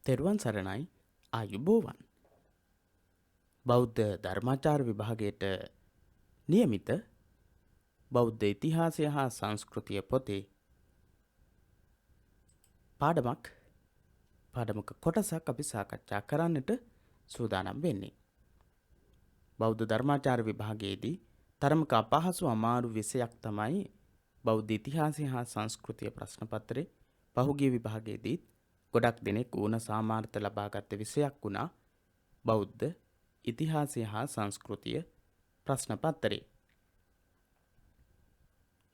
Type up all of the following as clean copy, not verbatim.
තෙරුවන් සරණයි ආයුබෝවන්. බෞද්ධ ධර්මාචාර විභාගයට නියමිත බෞද්ධ ඉතිහාසය හා සංස්කෘතිය පොතේ පාඩමක කොටසක් අපි සාකච්ඡා කරන්නට සූදානම් වෙන්නේ. බෞද්ධ ධර්මාචාර විභාගයේදී තරමක අපහසු අමාරු විෂයක් තමයි බෞද්ධ ඉතිහාසය හා සංස්කෘතිය ප්‍රශ්න පත්‍රේ. පහුගිය විභාගයේදී ගොඩක් දෙනෙක් ඌන සාමාර්ථ ලබාගත් විෂයක් වුණා බෞද්ධ ඉතිහාසය හා සංස්කෘතිය ප්‍රශ්න පත්‍රේ.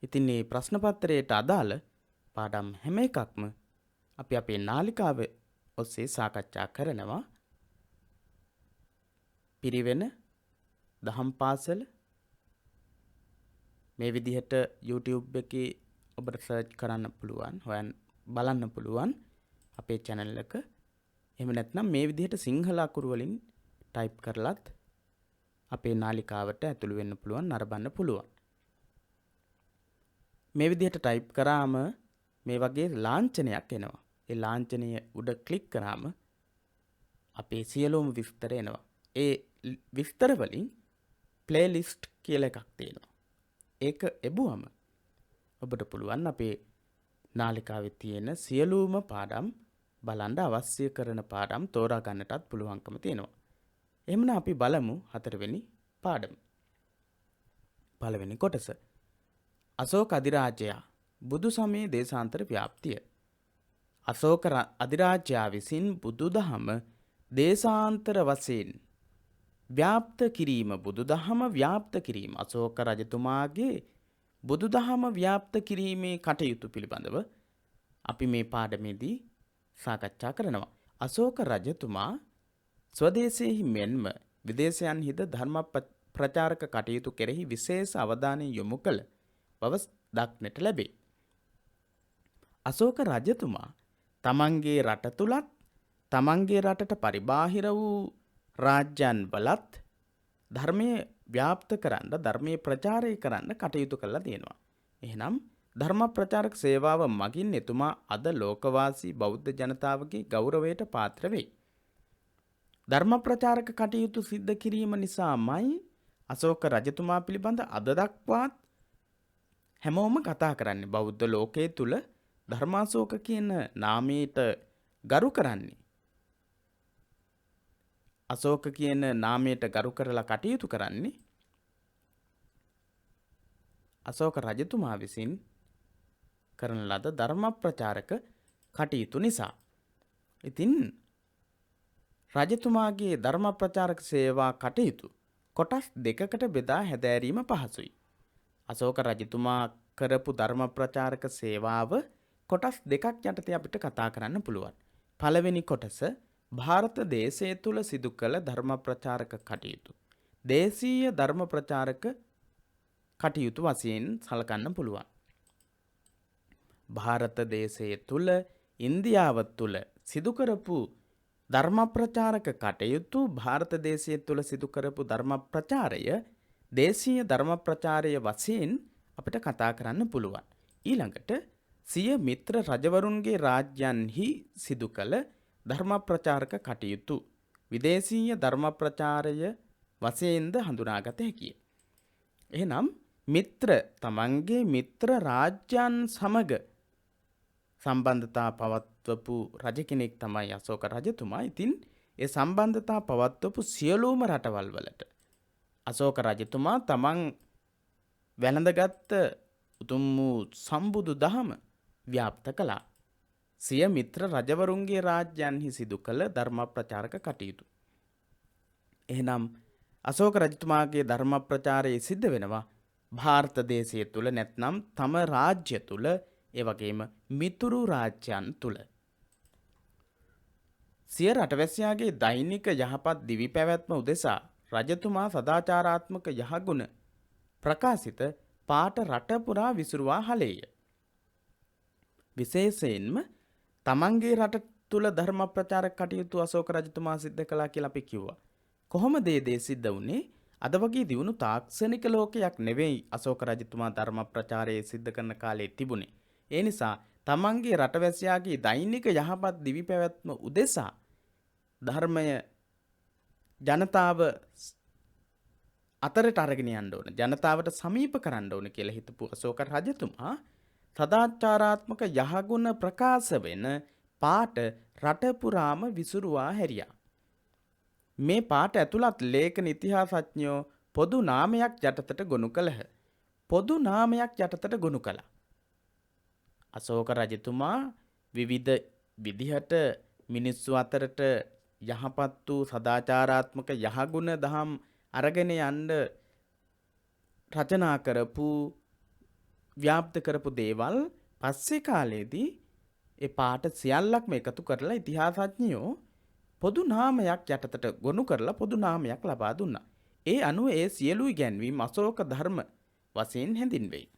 ඉතින් මේ ප්‍රශ්න පත්‍රයට අදාළ පාඩම් හැම එකක්ම අපි අපේ නාලිකාව ඔස්සේ සාකච්ඡා කරනවා. පිරිවෙන දහම් පාසල මේ විදිහට YouTube එකේ ඔබට සර්ච් කරන්න පුළුවන්, බලන්න පුළුවන් අපේ channel එක. එහෙම නැත්නම් මේ විදිහට සිංහල අකුරු වලින් type කරලත් අපේ නාලිකාවට ඇතුළු වෙන්න පුළුවන්, නරඹන්න පුළුවන්. මේ විදිහට type කරාම මේ වගේ ලාංඡනයක් එනවා. ඒ ලාංඡනය උඩ ක්ලික් කරාම අපේ සියලුම විස්තර එනවා. ඒ විස්තර වලින් playlist කියලා එකක් තියෙනවා. ඒක එබුවම ඔබට පුළුවන් අපේ නාලිකාවේ තියෙන සියලුම පාඩම් බලන්න, අවශ්‍ය කරන පාඩම් තෝරා ගන්නටත් පුළුවන්කම තියෙනවා. එහෙනම් අපි බලමු හතරවෙනි පාඩම. පළවෙනි කොටස. අශෝක අධිරාජයා බුදු සමයේ දේශාන්තර ව්‍යාප්තිය. අශෝක අධිරාජයා විසින් බුදුදහම දේශාන්තර වශයෙන් ව්‍යාප්ත කිරීම, බුදුදහම ව්‍යාප්ත කිරීම, අශෝක රජතුමාගේ බුදුදහම ව්‍යාප්ත කිරීමේ කටයුතු පිළිබඳව අපි මේ පාඩමේදී සාකච්ඡා කරනවා. අශෝක රජතුමා ස්වදේශයෙහි මෙන්ම විදේශයන්හිද ධර්ම ප්‍රචාරක කටයුතු කෙරෙහි විශේෂ අවධානය යොමු කළ බව දක්නට ලැබේ. අශෝක රජතුමා තමන්ගේ රට තුලත් තමන්ගේ රටට පරිබාහිර වූ රාජ්‍යයන් වලත් ධර්මයේ ව්‍යාප්ත කරන්න, ධර්මයේ ප්‍රචාරය කරන්න කටයුතු කළා තියෙනවා. එහෙනම් ධර්ම ප්‍රචාරක සේවාව මගින් එතුමා අද ලෝකවාසී බෞද්ධ ජනතාවගේ ගෞරවයට පාත්‍ර වෙයි. ධර්ම ප්‍රචාරක කටයුතු සිද්ධ කිරීම නිසාමයි අශෝක රජතුමා පිළිබඳ අද දක්වාත් හැමෝම කතා කරන්නේ. බෞද්ධ ලෝකයේ තුල ධර්මාශෝක කියන නාමයට ගරු කරන්නේ. අශෝක කියන නාමයට ගරු කරලා කටයුතු කරන්නේ අශෝක රජතුමා විසින් කරන ලද ධර්ම ප්‍රචාරක කටයුතු නිසා. ඉතින් රජතුමාගේ ධර්ම ප්‍රචාරක සේවා කටයුතු කොටස් දෙකකට බෙදා හැදෑරීම පහසුයි. අශෝක රජතුමා කරපු ධර්ම ප්‍රචාරක සේවාව කොටස් දෙකක් යටතේ අපිට කතා කරන්න පුළුවන්. පළවෙනි කොටස ಭಾರತ දේශය තුල සිදු කළ ධර්ම ප්‍රචාරක කටයුතු. දේශීය ධර්ම ප්‍රචාරක කටයුතු වශයෙන් සලකන්න පුළුවන්. ಭಾರತ දේශය තුල, ඉන්දියාව තුල සිදු කරපු ධර්ම ප්‍රචාරක කටයුතු, ಭಾರತ දේශය තුල සිදු කරපු ධර්ම ප්‍රචාරය දේශීය ධර්ම ප්‍රචාරය වශයෙන් අපිට කතා කරන්න පුළුවන්. ඊළඟට සිය මිත්‍ර රජවරුන්ගේ රාජ්‍යයන්හි සිදු කළ ධර්ම ප්‍රචාරක කටයුතු විදේශීය ධර්ම ප්‍රචාරය වශයෙන්ද හඳුනාගත හැකිය. එහෙනම් තමන්ගේ මිත්‍ර රාජ්‍යයන් සමග සම්බන්ධතා පවත්වපු රජ කෙනෙක් තමයි අශෝක රජතුමා. ඉතින් ඒ සම්බන්ධතා පවත්වපු සියලුම රටවල් වලට අශෝක රජතුමා තමන් වැළඳගත් උතුම් වූ සම්බුදු දහම ව්‍යාප්ත කළා. සිය මිත්‍ර රජවරුන්ගේ රාජ්‍යයන්හි සිදු කළ ධර්ම ප්‍රචාරක කටයුතු. එහෙනම් අශෝක රජතුමාගේ ධර්ම ප්‍රචාරය සිද්ධ වෙනවා ಭಾರತ දේශය තුල, නැත්නම් තම රාජ්‍ය තුල, ඒ වගේම මිතුරු රාජ්‍යයන් තුල. සිය රටවැසියාගේ දෛනික යහපත් දිවි පැවැත්ම උදෙසා රජතුමා සදාචාරාත්මක යහගුණ ප්‍රකාශිත පාට රට පුරා විසුරුවා හලේය. විශේෂයෙන්ම තමන්ගේ රට තුල ධර්ම ප්‍රචාරක කටයුතු අශෝක රජතුමා සිද්ධ කළා කියලා අපි කිව්වා. කොහොමද මේ දේ සිද්ධ වුනේ? අද වගේ දියුණු තාක්ෂණික ලෝකයක් නෙවෙයි අශෝක රජතුමා ධර්ම ප්‍රචාරය සිද්ධ කරන කාලේ තිබුණේ. ඒ නිසා තමන්ගේ රටවැසියාගේ දෛනික යහපත් දිවි පැවැත්ම උදෙසා ධර්මය ජනතාව අතරට අරගෙන යන්න ඕන. ජනතාවට සමීප කරන්න ඕන කියලා හිතපු අශෝක රජතුමා සදාචාරාත්මක යහගුණ ප්‍රකාශ වෙන පාට රට පුරාම විසුරුවා හැරියා. මේ පාට ඇතුළත් ලේඛන ඉතිහාසඥයෝ පොදු නාමයක් යටතට ගොනු කළහ. පොදු නාමයක් යටතට ගොනු කළා. අශෝක රජතුමා විවිධ විදිහට මිනිස්සු අතරට යහපත් වූ සදාචාරාත්මක යහගුණ දහම් අරගෙන යන්න රචනා කරපු ව්‍යාප්ත කරපු දේවල් පස්සේ කාලේදී ඒ පාට සියල්ලක්ම එකතු කරලා ඉතිහාසඥයෝ පොදු නාමයක් යටතට ගොනු කරලා පොදු නාමයක් ලබා දුන්නා. ඒ අනුව ඒ සියලු ඉගැන්වීම් අශෝක ධර්ම වශයෙන් හැඳින්වෙයි.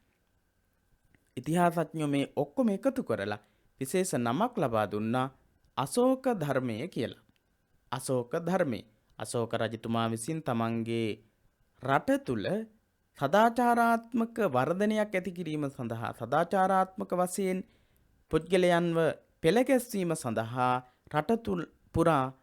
ඉතිහාසඥයෝ මේ ඔක්කොම එකතු කරලා විශේෂ නමක් ලබා දුන්නා අශෝක ධර්මය කියලා. අශෝක ධර්මය. අශෝක රජතුමා විසින් තමන්ගේ රට තුල සදාචාරාත්මක වර්ධනයක් ඇති කිරීම සඳහා සදාචාරාත්මක වශයෙන් පුද්ගලයන්ව පෙළගැස්වීම සඳහා රට තුල පුරා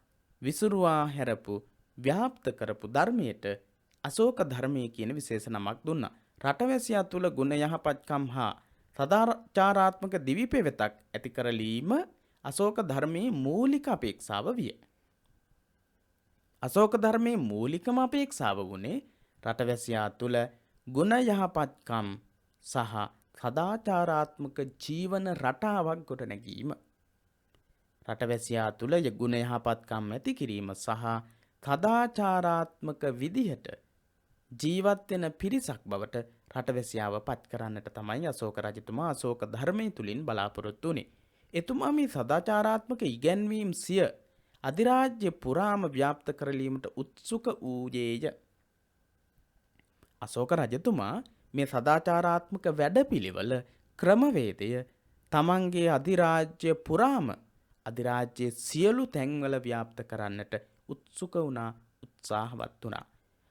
විසුරුවා හැරපු ව්‍යාප්ත කරපු ධර්මයට අශෝක ධර්මය කියන විශේෂ නමක් දුන්නා. රටවැසියා තුල ගුණ යහපත්කම් හා සදාචාරාත්මක දිවි පෙවෙතක් ඇති කරලීම අශෝක ධර්මයේ මූලික අපේක්ෂාව විය. අශෝක ධර්මයේ මූලිකම අපේක්ෂාව වුණේ රටවැසියා තුල ගුණ යහපත්කම් සහ සදාචාරාත්මක ජීවන රටාවක් ගොඩනැගීම. රටවැසියා තුල ගුණ යහපත්කම් ඇති කිරීම සහ සදාචාරාත්මක විදිහට ජීවත් වෙන පිරිසක් බවට රටවැසියාව පත් කරන්නට තමයි අශෝක රජතුමා අශෝක ධර්මයේ තුලින් බලාපොරොත්තු වුණේ. එතුමා මේ සදාචාරාත්මක ඉගැන්වීම් සිය අධිරාජ්‍ය පුරාම ව්‍යාප්ත කරලීමට උත්සුක වූයේය. අශෝක රජතුමා මේ සදාචාරාත්මක වැඩපිළිවෙල ක්‍රමවේදය තමන්ගේ අධිරාජ්‍ය පුරාම අධිරාජ්‍යයේ සියලු තැන්වල ව්‍යාප්ත කරන්නට උත්සුක වුණා, උත්සාහවත් වුණා.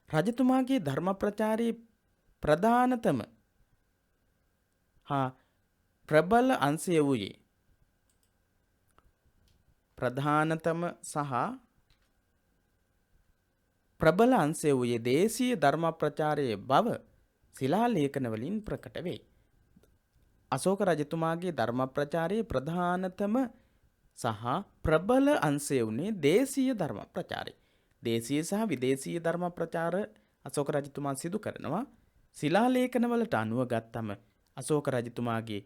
රජතුමාගේ ධර්ම ප්‍රචාරයේ ප්‍රධානතම හා ප්‍රබල අංශය වූයේ ප්‍රධානතම සහ ප්‍රබල අංශය වූයේ දේශීය ධර්ම ප්‍රචාරයේ බව ශිලා ලේඛන වලින් ප්‍රකට වේ. අශෝක රජතුමාගේ ධර්ම ප්‍රචාරයේ ප්‍රධානතම සහ ප්‍රබල අංශය වුණේ දේශීය ධර්ම ප්‍රචාරය. දේශීය සහ විදේශීය ධර්ම ප්‍රචාර අශෝක රජතුමා සිදු කරනවා. ශිලා ලේඛන වලට අනුව ගත්තම අශෝක රජතුමාගේ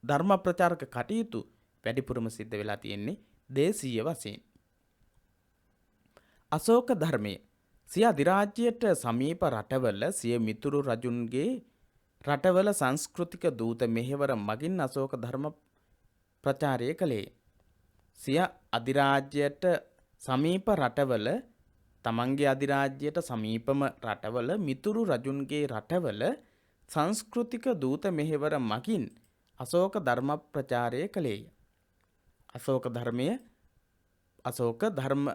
ධර්ම ප්‍රචාරක කටයුතු වැඩිපුරම සිද්ධ වෙලා තියෙන්නේ දේශීය වශයෙන්. අශෝක ධර්මය සිය අධිරාජ්‍යයට සමීප රටවල සිය මිතුරු රජුන්ගේ රටවල සංස්කෘතික දූත මෙහෙවර මගින් අශෝක ධර්ම ප්‍රචාරය කළේ. සිය අධිරාජ්‍යයට සමීප රටවල තමන්ගේ අධිරාජ්‍යයට සමීපම රටවල මිතුරු රජුන්ගේ රටවල සංස්කෘතික දූත මෙහෙවර මගින් අශෝක ධර්ම ප්‍රචාරය කළේය. අශෝක ධර්ම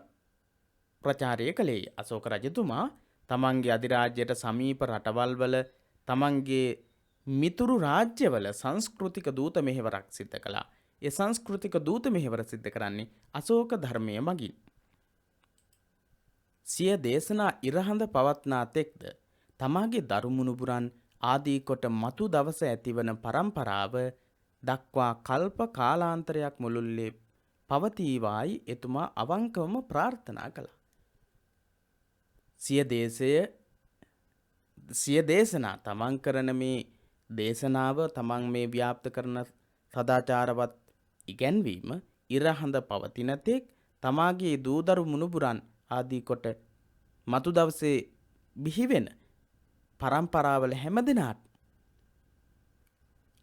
ප්‍රචාරය කළේය. අශෝක රජතුමා තමන්ගේ අධිරාජ්‍යයට සමීප රටවල් වල තමන්ගේ මිතුරු රාජ්‍යවල සංස්කෘතික දූත මෙහෙවරක් සිද්ධ කළා. ඒ සංස්කෘතික දූත මෙහෙවර සිද්ධ කරන්නේ අශෝක ධර්මය මගින්. සිය දේශනා ඉරහඳ පවත්නා තෙක්ද තමාගේ දරුමුණුබුරන් ආදී කොට මතු දවස ඇතිවන පරම්පරාව දක්වා කල්ප කාලාන්තරයක් මුළුල්ලේ පවතීවායි එතුමා අවංකවම ප්‍රාර්ථනා කළා. සිය දේශනා තමන් කරන මේ දේශනාව තමන් මේ ව්‍යාප්ත කරන සදාචාරවත් ඉගැන්වීම ඉරහඳ පවතින තෙක් තමාගේ දූදරු මුණුබුරන් ආදී කොට මතු දවසේ බිහිවෙන පරම්පරාවල හැමදෙනාට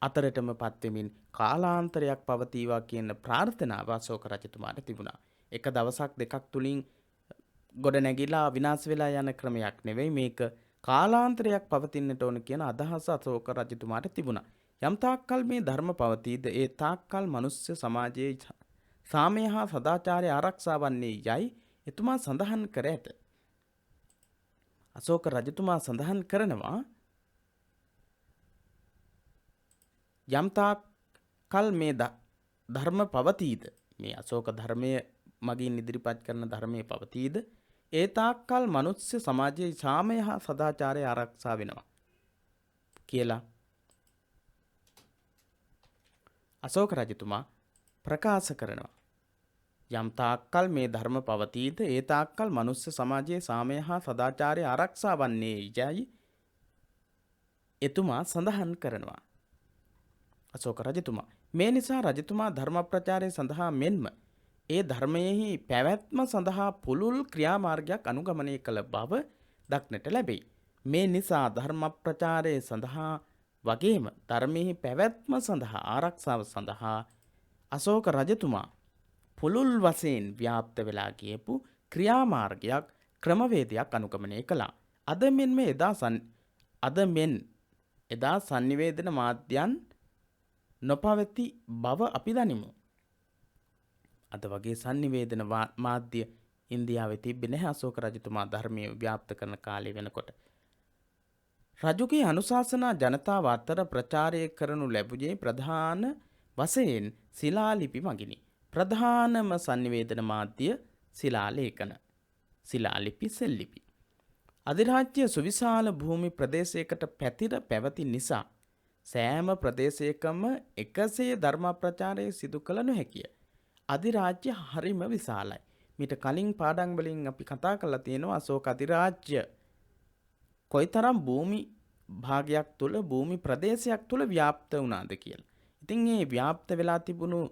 අතරටම පත්වෙමින් කාලාන්තරයක් පවතීවා කියන ප්‍රාර්ථනාව අශෝක රජතුමාට තිබුණා. එක දවසක් දෙකක් තුලින් ගොඩ නැගිලා විනාශ වෙලා යන ක්‍රමයක් නෙවෙයි මේක කාලාන්තරයක් පවතින්නට ඕන කියන අදහස අශෝක රජතුමාට තිබුණා. යම් තාක්කල් මේ ධර්ම පවතීද ඒ තාක්කල් මනුෂ්‍ය සමාජයේ සාමය හා සදාචාරය ආරක්ෂා වන්නේ යයි එතුමා සඳහන් කර ඇත. අශෝක රජතුමා සඳහන් කරනවා යම් තාක්කල් මේ ධර්ම පවතීද මේ අශෝක ධර්මයේ මගින් ඉදිරිපත් කරන ධර්මයේ පවතීද ඒ තාක්කල් මනුස්්‍ය සමාජයේ සාමය හා සදාචාරය ආරක්ෂා වෙනවා කියලා අශෝක රජතුමා ප්‍රකාශ කරනවා. යම් තාක්කල් මේ ධර්ම පවතීද ඒ තාක්කල් මනුස්්‍ය සමාජයේ සාමය හා සදාචාරය ආරක්ෂා වන්නේ යයි එතුමා සඳහන් කරනවා. අශෝක රජතුමා මේ නිසා රජතුමා ධර්ම ප්‍රචාරය සඳහා මෙන්ම ඒ ධර්මයෙහි පැවැත්ම සඳහා පුළුල් ක්‍රියාමාර්ගයක් අනුගමනය කළ බව දක්නට ලැබෙයි. මේ නිසා ධර්ම ප්‍රචාරය සඳහා වගේම ධර්මයෙහි පැවැත්ම සඳහා ආරක්ෂාව සඳහා අශෝක රජතුමා පුළුල් වශයෙන් ව්‍යාප්ත වෙලා ගියපු ක්‍රියාමාර්ගයක් ක්‍රමවේදයක් අනුගමනය කළා. අද මෙන් එදා sannivedana මාධ්‍යයන් නොපවති බව අපි දනිමු. අද වගේ sannivedana මාධ්‍ය ඉන්දියාවේ තිබෙන්නේ නැහැ අශෝක රජතුමා ධර්මයේ ව්‍යාප්ත කරන කාලය වෙනකොට. රජුගේ අනුශාසනා ජනතාව අතර ප්‍රචාරය කරනු ලැබුණේ ප්‍රධාන වශයෙන් ශිලාලිපි මගිනි. ප්‍රධානම sannivedana මාධ්‍ය ශිලාලේඛන, ශිලාලිපි, සෙල්ලිපි. අධිරාජ්‍ය සුවිශාල භූමි ප්‍රදේශයකට පැතිර පැවති නිසා සෑම ප්‍රදේශයකම එකසේ ධර්ම ප්‍රචාරය සිදු කළ නොහැකිය. අධිරාජ්‍ය හරිම විශාලයි. මීට කලින් පාඩම් වලින් අපි කතා කරලා තියෙනවා අශෝක අධිරාජ්‍ය කොයිතරම් භූමි භාගයක් තුල භූමි ප්‍රදේශයක් තුල ව්‍යාප්ත වුණාද කියලා. ඉතින් මේ ව්‍යාප්ත වෙලා තිබුණු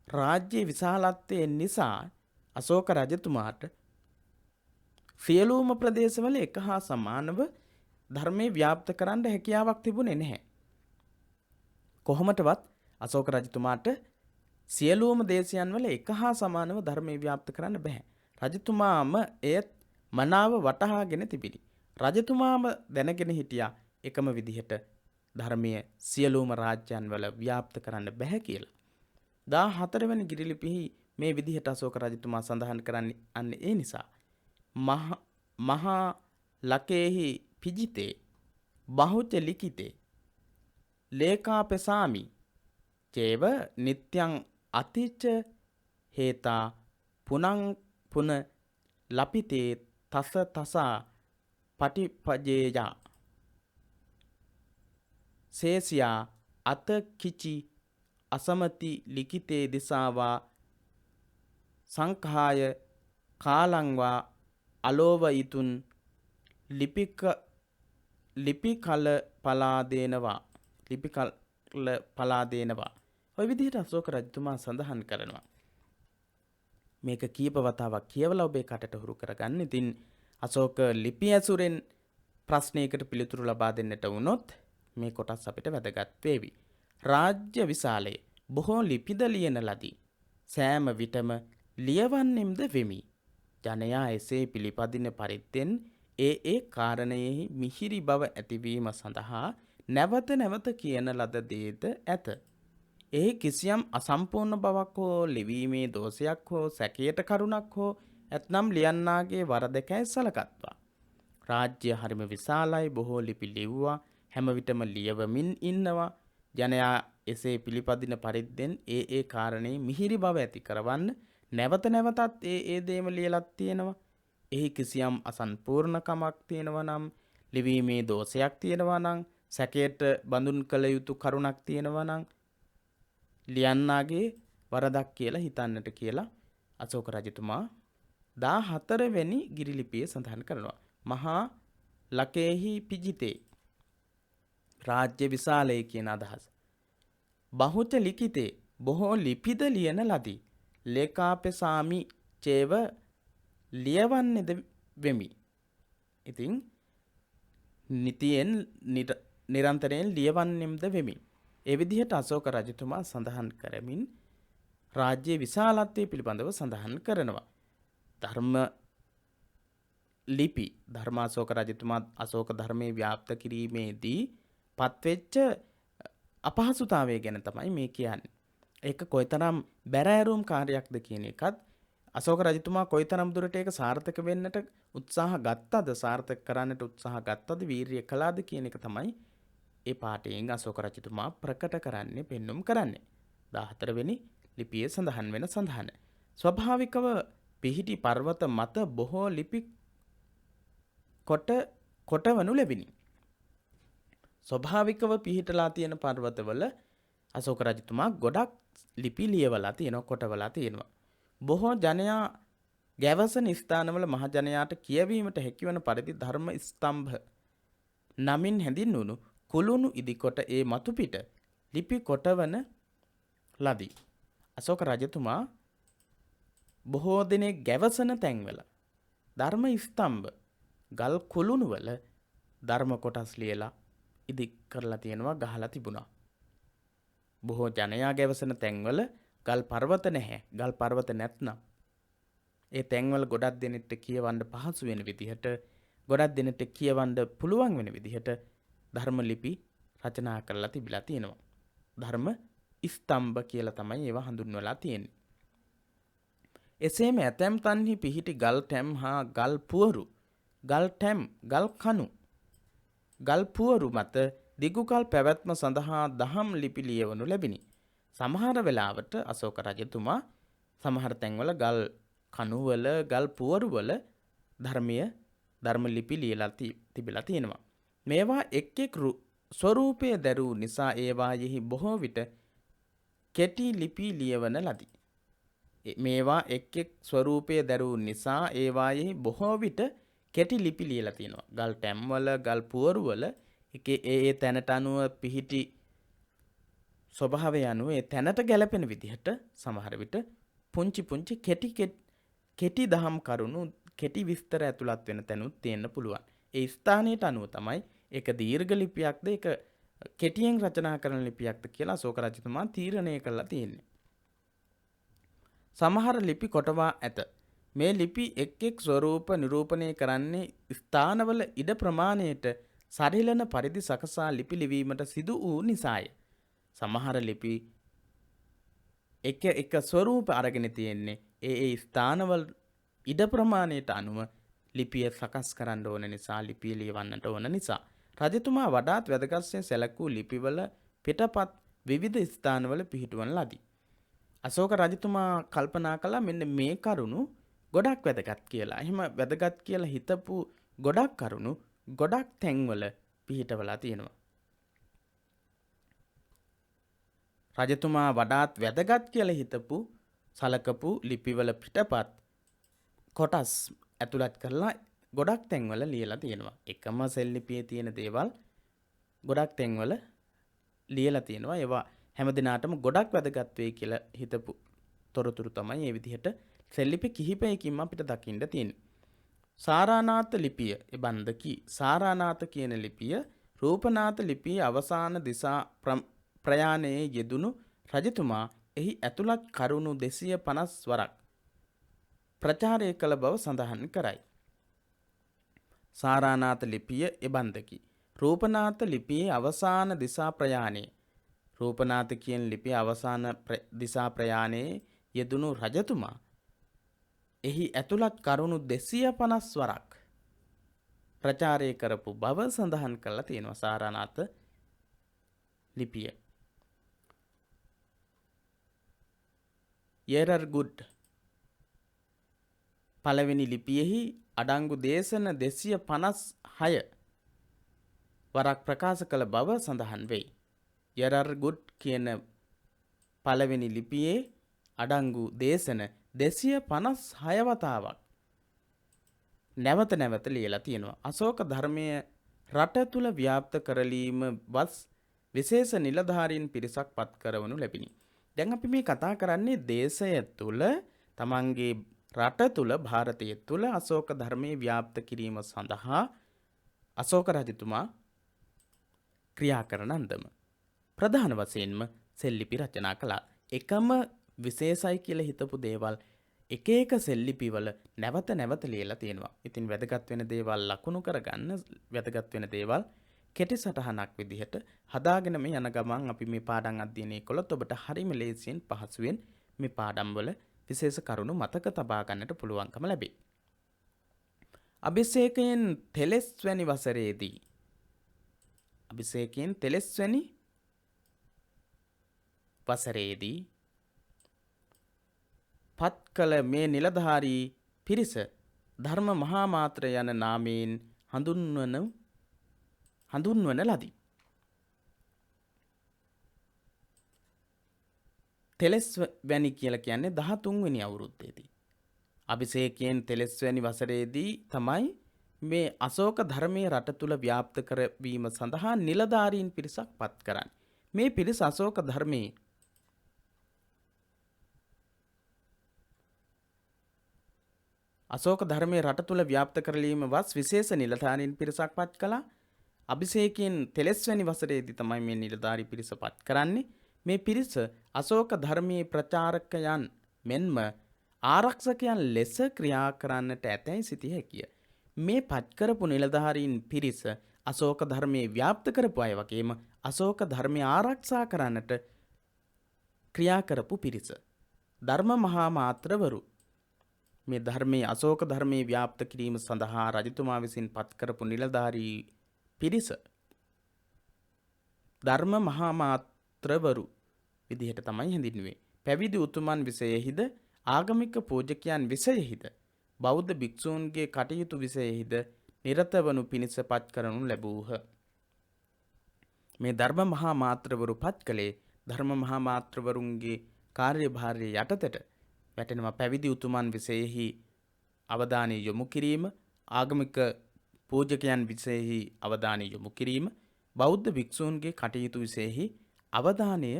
රාජ්‍යයේ විශාලත්වය නිසා අශෝක රජතුමාට සියලුම ප්‍රදේශවල එක හා සමානව ධර්මයේ ව්‍යාප්ත කරන්න හැකියාවක් තිබුණේ නැහැ. කොහොමටවත් අශෝක රජතුමාට සියලුම දේශයන් වල එක හා සමානව ධර්මයේ ව්‍යාප්ත කරන්න බෑ. රජතුමාම එය මනාව වටහාගෙන තිබිලි. රජතුමාම දැනගෙන හිටියා එකම විදිහට ධර්මයේ සියලුම රාජ්‍යයන් වල ව්‍යාප්ත කරන්න බෑ කියලා. 14 වෙනි ගිරිලිපිහි මේ විදිහට අශෝක රජතුමා සඳහන් කරන්නේ අන්න ඒ නිසා. මහා ලකේහි පිජිතේ බහුච ලිකිතේ ලේකාපෙසාමි චේව නිත්‍යං අතිච හේතා පුනං පුන ලපිතේ තස තසා පටිපජේයා සේසියා අත කිචි අසමති ලිකිතේ දිසාවා සංඛාය කාලංවා අලෝවයිතුන් ලිපිකල පලා දෙනවා. ඔය විදිහට අශෝක රජතුමා සඳහන් කරනවා. මේක කීප වතාවක් කියවලා ඔබේ කටට හුරු කරගන්න. ඉතින් අශෝක ලිපි ඇසුරෙන් ප්‍රශ්නයකට පිළිතුරු ලබා දෙන්නට වුණොත් මේ කොටස් අපිට වැදගත් වේවි. රාජ්‍ය විශාලයේ බොහෝ ලිපිද ලියන ලදී. සෑම විටම ලියවන්නෙම්ද වෙමි. ජනයා එසේ පිළිපදින පරිද්දෙන් ඒ කාරණයෙහි මිහිරි බව ඇතිවීම සඳහා නැවත නැවත කියන ලද දේද ඇත. එහි කිසියම් අසම්පූර්ණ බවක් හෝ ලිවීමේ දෝෂයක් හෝ සැකයට කරුණක් හෝ ඇතනම් ලියන්නාගේ වරදකැයි සලකත්වා. රාජ්‍ය හරිම විශාලයි, බොහෝ ලිපි ලිව්වා, හැම විටම ලියවමින් ඉන්නවා. ජනයා එසේ පිළිපදින පරිද්දෙන් ඒ කාරණේ මිහිරි බව ඇති කරවන්න නැවත නැවතත් ඒ දේම ලියලත් තියෙනවා. එහි කිසියම් අසම්පූර්ණකමක් තියෙනවා නම්, ලිවීමේ දෝෂයක් තියෙනවා නම්, සැකයට බඳුන් කළ යුතු කරුණක් තියෙනවා නම් ලියන්නාගේ වරදක් කියලා හිතන්නට කියලා අශෝක රජතුමා 14 වෙනි ගිරිලිපියේ සඳහන් කරනවා. මහා ලකේහි පිජිතේ රාජ්‍ය විශාලයේ කියන අදහස. බහුත ලිකිතේ බොහෝ ලිපිද ලියන ලදී. ලේකාපෙසාමි චේව ලියවන්නේද වෙමි. ඉතින් නිතියෙන් නිරන්තරයෙන් ලියවන්නෙම්ද වෙමි. ඒ විදිහට අශෝක රජතුමා සඳහන් කරමින් රාජ්‍යයේ විශාලත්වය පිළිබඳව සඳහන් කරනවා. ධර්ම ලිපි ධර්මාශෝක රජතුමා අශෝක ධර්මයේ ව්‍යාප්ත කිරීමේදී පත්වෙච්ච අපහසුතාවය ගැන තමයි මේ කියන්නේ. ඒක කොයිතරම් බැරෑරුම් කාර්යයක්ද කියන එකත් අශෝක රජතුමා කොයිතරම් දුරට ඒක සාර්ථක වෙන්නට උත්සාහ ගත්තද, සාර්ථක කරන්නට උත්සාහ ගත්තද, වීරිය කළාද කියන එක තමයි ඒ පාඩයෙන් අශෝක රජතුමා ප්‍රකට කරන්නේ, පෙන්눔 කරන්නේ. 14 වෙනි ලිපියේ සඳහන් වෙන සඳහන. ස්වභාවිකව පිහිටි පර්වත මත බොහෝ ලිපි කොටවනු ලැබිනි. ස්වභාවිකව පිහිටලා තියෙන පර්වතවල අශෝක රජතුමා ගොඩක් ලිපි ලියවලා තියෙනවා, කොටවලා තියෙනවා. බොහෝ ජනයා ගැවසන ස්ථානවල මහජනයාට කියවීමට හැකිවන පරිදි ධර්ම ස්තම්භ නමින් හැඳින්වුණු කුළුණු ඉදිකොට ඒ මතුපිට ලිපි කොටවන ලදී. අශෝක රජතුමා බොහෝ දෙනෙක් ගැවසන තැන්වල ධර්ම ස්තම්භ ගල් කුළුණු වල ධර්ම කොටස් ලියලා ඉදි කරලා තියෙනවා, ගහලා තිබුණා. බොහෝ ජනයා ගැවසන තැන්වල ගල් පර්වත නැහැ. ගල් පර්වත නැත්නම් ඒ තැන්වල ගොඩක් දෙනෙක්ට කියවන්න පහසු වෙන විදිහට, ගොඩක් දෙනෙක්ට කියවන්න පුළුවන් වෙන විදිහට ධර්ම ලිපි රචනා කරලා තිබිලා තියෙනවා. ධර්ම ස්තම්භ කියලා තමයි ඒවා හඳුන්වලා තියෙන්නේ. එසේම ඇතැම් තන්හි පිහිටි ගල් ටැම් හා ගල් පුවරු, ගල් ටැම්, ගල් කණු, ගල් පුවරු මත දිගුකල් පැවැත්ම සඳහා දහම් ලිපි ලියවනු ලැබිනි. සමහර වෙලාවට අශෝක රජතුමා සමහර තැන්වල ගල් කණුවල, ගල් පුවරුවල ධර්ම ලිපි ලියලා තිබිලා තියෙනවා. මේවා එක් එක් ස්වරූපයේ දරූ නිසා ඒවායෙහි බොහෝ විට කෙටි ලිපි ලියවන ලදී. මේවා එක් එක් ස්වරූපයේ දරූ නිසා ඒවායෙහි බොහෝ විට කෙටි ලිපි ලියලා තියෙනවා. ගල් ටැම්වල, ගල් පුවරුවල ඒ තැනට අනුව පිහිටි ස්වභාවය අනුව ඒ තැනට ගැලපෙන විදිහට සමහර විට පුංචි කෙටි දහම් කරුණු, කෙටි විස්තර ඇතුළත් වෙන තැනුත් තියෙන්න පුළුවන්. ඒ ස්ථානයට අනුව තමයි ඒක දීර්ඝ ලිපියක්ද, ඒක කෙටියෙන් රචනා කරන ලිපියක්ද කියලා අශෝක රජතුමා තීරණය කරලා තියෙන්නේ. සමහර ලිපි කොටවා ඇත. මේ ලිපි එක් එක් ස්වරූප නිරූපණය කරන්නේ ස්ථානවල ඉඩ ප්‍රමාණයට සරිලන පරිදි සකසා ලිපි ලිවීමට සිදු වූ නිසාය. සමහර ලිපි එක ස්වරූප අරගෙන තියෙන්නේ ඒ ස්ථානවල ඉඩ ප්‍රමාණයට අනුව ලිපිය සකස් කරන්න ඕන නිසා, ලිපිය ලියවන්නට ඕන නිසා. රජතුමා වඩාත් වැදගත්සේ සැලකූ ලිපිවල පිටපත් විවිධ ස්ථානවල පිහිටුවන ලදී. අශෝක රජතුමා කල්පනා කළා මෙන්න මේ කරුණු ගොඩක් වැදගත් කියලා. එහෙම වැදගත් කියලා හිතපු ගොඩක් කරුණු ගොඩක් තැන්වල පිහිටවලා තියෙනවා. රජතුමා වඩාත් වැදගත් කියලා හිතපු සලකපු ලිපිවල පිටපත් කොටස් ඇතුළත් කරලා ගොඩක් තැන්වල ලියලා තියෙනවා. එකම සෙල් ලිපියේ තියෙන දේවල් ගොඩක් තැන්වල ලියලා තියෙනවා. ඒවා හැමදිනාටම ගොඩක් වැදගත් වෙයි කියලා හිතපු තොරතුරු තමයි මේ විදිහට සෙල් ලිපි කිහිපයකින්ම අපිට දකින්න තියෙන්නේ. සාරානාථ ලිපිය, එබන්දකි. සාරානාථ කියන ලිපිය රූපනාථ ලිපියේ අවසාන දිසා ප්‍රයාණයේ යෙදුණු රජතුමා එහි ඇතුළත් කරුණු 250 වරක් ප්‍රචාරය කළ බව සඳහන් කරයි. සාරානාථ ලිපිය එබන්දකි. රූපනාථ ලිපියේ අවසාන දිසා ප්‍රයාණයේ, රූපනාථ කියන ලිපියේ අවසාන දිසා ප්‍රයාණයේ යෙදුණු රජතුමා එහි ඇතුළත් කරුණු 250 වරක් ප්‍රචාරය කරපු බව සඳහන් කරලා තියෙනවා සාරානාථ ලිපිය. යෙරර්ගුඩ් පළවෙනි ලිපියෙහි අඩංගු දේශන 256 වරක් ප්‍රකාශ කළ බව සඳහන් වෙයි. යෙරර්ගුඩ් කියන පළවෙනි ලිපියේ අඩංගු දේශන 256 වතාවක් නැවත නැවත ලියලා තියෙනවා. අශෝක ධර්මය රට තුල ව්‍යාප්ත කරලීම වස් විශේෂ නිලධාරීන් පිරිසක් පත් කරවනු ලැබිනි. දැන් අපි මේ කතා කරන්නේ දේශය තුල, තමන්ගේ රට තුල, ಭಾರತය තුල අශෝක ධර්මයේ ව්‍යාප්ත කිරීම සඳහා අශෝක රජතුමා ක්‍රියා කරන අන්දම. ප්‍රධාන වශයෙන්ම සෙල් ලිපි රචනා කළා. එකම විශේෂයි කියලා හිතපු දේවල් එක එක සෙල් ලිපිවල නැවත නැවත ලියලා තියෙනවා. ඉතින් වැදගත් වෙන දේවල් ලකුණු කරගන්න, වැදගත් වෙන දේවල් කෙටි සටහනක් විදිහට හදාගෙන මේ යන ගමන් අපි මේ පාඩම් අධ්‍යයනය කළොත් ඔබට හරිම ලේසියෙන් පහසුවෙන් මේ පාඩම් වල විශේෂ කරුණු මතක තබා ගන්නට පුළුවන්කම ලැබේ. අභිෂේකයෙන් තෙලස්වැනි වසරේදී, අභිෂේකයෙන් තෙලස්වැනි වසරේදී පත් කළ මේ නිලධාරී පිරිස ධර්ම මහා මාත්‍ර යන නාමයෙන් හඳුන්වන ලදී. තෙලස්වැනි කියලා කියන්නේ 13 වෙනි අවුරුද්දේදී. අභිෂේකයෙන් තෙලස්වැනි වසරේදී තමයි මේ අශෝක ධර්මයේ රට තුල ව්‍යාප්ත කරවීම සඳහා නිලධාරීන් පිරිසක් පත් කරන්නේ. මේ පිරිස අශෝක ධර්මයේ රට තුල ව්‍යාප්ත කරලීම වස් විශේෂ නිලධාරීන් පිරිසක් පත් කළා. අභිෂේකයෙන් තෙලස්වැනි වසරේදී තමයි මේ නිලධාරී පිරිස පත් කරන්නේ. මේ පිරිස අශෝක ධර්මයේ ප්‍රචාරකයන් මෙන්ම ආරක්ෂකයන් ලෙස ක්‍රියා කරන්නට ඇතැයි සිටිය හැකිය. මේ පත් කරපු නිලධාරීන් පිරිස අශෝක ධර්මයේ ව්‍යාප්ත කරපු අය වගේම අශෝක ධර්මය ආරක්ෂා කරන්නට ක්‍රියා කරපු පිරිස. ධර්ම මහා මාත්‍රවරු මේ ධර්මයේ අශෝක ධර්මයේ ව්‍යාප්ත කිරීම සඳහා රජතුමා විසින් පත් කරපු නිලධාරී පිරිස ධර්ම මහා මාත්‍රවරු විදිහට තමයි හැඳින්වුවේ. පැවිදි උතුමන් විෂයෙහිද ආගමික පූජකයන් විෂයෙහිද බෞද්ධ භික්ෂූන්ගේ කටයුතු විෂයෙහිද නිරත වනු පිණිස පත් කරනු ලැබූහ. මේ ධර්ම මහා මාත්‍රවරු පත් කළේ ධර්ම මහා මාත්‍රවරුන්ගේ කාර්යභාරය යටතට වැටෙනවා. පැවිදි උතුමන් විෂයෙහි අවධානය යොමු කිරීම, ආගමික පූජකයන් විෂයෙහි අවධානය යොමු කිරීම, බෞද්ධ භික්ෂූන්ගේ කටයුතු විෂයෙහි අවධානය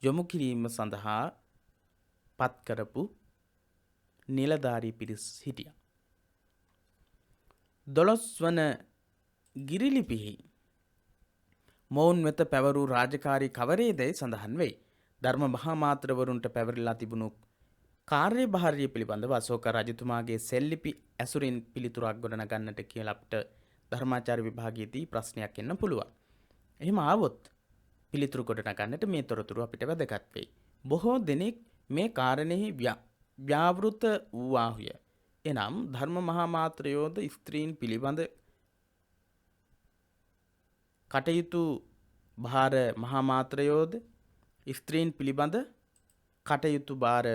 යොමු කිරීම සඳහා පත් කරපු නිලධාරී පිරිස් හිටියා. 12 වන ගිරිලිපිහි මොවුන් වෙත පැවරූ රාජකාරී කවරේදැයි සඳහන් වෙයි. ධර්ම මහා මාත්‍රවරුන්ට පැවරිලා තිබුණු කාර්යභාරය පිළිබඳව අශෝක රජතුමාගේ සෙල්ලිපි ඇසුරින් පිළිතුරක් ගොඩනගන්නට කියලා අපිට ධර්මාචාර්ය විභාගයේදී ප්‍රශ්නයක් එන්න පුළුවන්. එහෙම ආවොත් පිළිතුරු ගොඩනගන්නට මේ තොරතුරු අපිට වැදගත් වෙයි. බොහෝ දෙනෙක් මේ කාරණෙහි ව්‍යාවෘත වූවාහුය. එනම් ධර්ම මහා මාත්‍රයෝද ස්ත්‍රීන් පිළිබඳ කටයුතු භාර මහා මාත්‍රයෝද ස්ත්‍රීන් පිළිබඳ කටයුතු භාර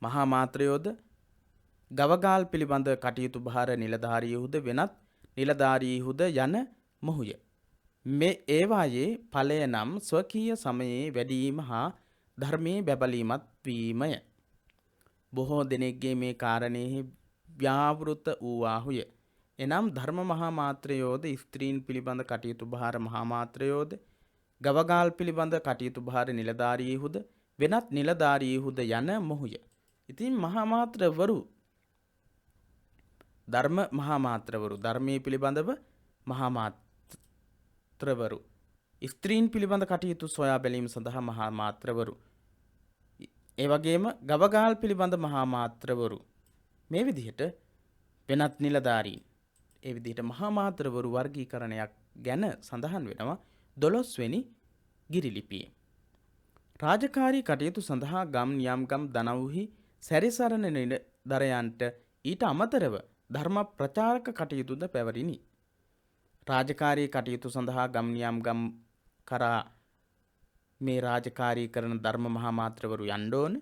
මහා මාත්‍රයෝද ගවගාල් පිළිබඳ කටයුතු භාර නිලධාරියහුද වෙනත් නිලධාරියහුද යන මොහුය. මේ ඒවායේ ඵලය නම් ස්වකීය සමයේ වැඩිම හා ධර්මයේ බැබලීමත් වීමය. බොහෝ දෙනෙක්ගේ මේ කාරණයෙහි ව්‍යාවෘත වූවාහුය. එනම් ධර්ම මහා මාත්‍රයෝද ස්ත්‍රීන් පිළිබඳ කටයුතු භාර මහා මාත්‍රයෝද ගවගාල් පිළිබඳ කටයුතු භාර නිලධාරියහුද වෙනත් නිලධාරියහුද යන මොහුය. ඉතින් මහා මාත්‍රවරු ධර්ම මහා මාත්‍රවරු ධර්මයේ පිළිබඳව මහා මාත්‍රවරු ස්ත්‍රීන් පිළිබඳ කටයුතු සොයා බැලීම සඳහා මහා මාත්‍රවරු ඒ වගේම ගවගාල් පිළිබඳ මහා මාත්‍රවරු මේ විදිහට වෙනත් නිලධාරීන් ඒ විදිහට මහා මාත්‍රවරු වර්ගීකරණයක් ගැන සඳහන් වෙනවා 12 වෙනි ගිරිලිපියේ. රාජකාරී කටයුතු සඳහා ගම් නියම්ගම් දනව්හි සැරිසරන නිලධරයන්ට ඊට අමතරව ධර්ම ප්‍රචාරක කටයුතුද පැවරිණි. රාජකාරී කටයුතු සඳහා ගම් නියම්ගම් කරා මේ රාජකාරී කරන ධර්ම මහා මාත්‍රවරු යන්න ඕන.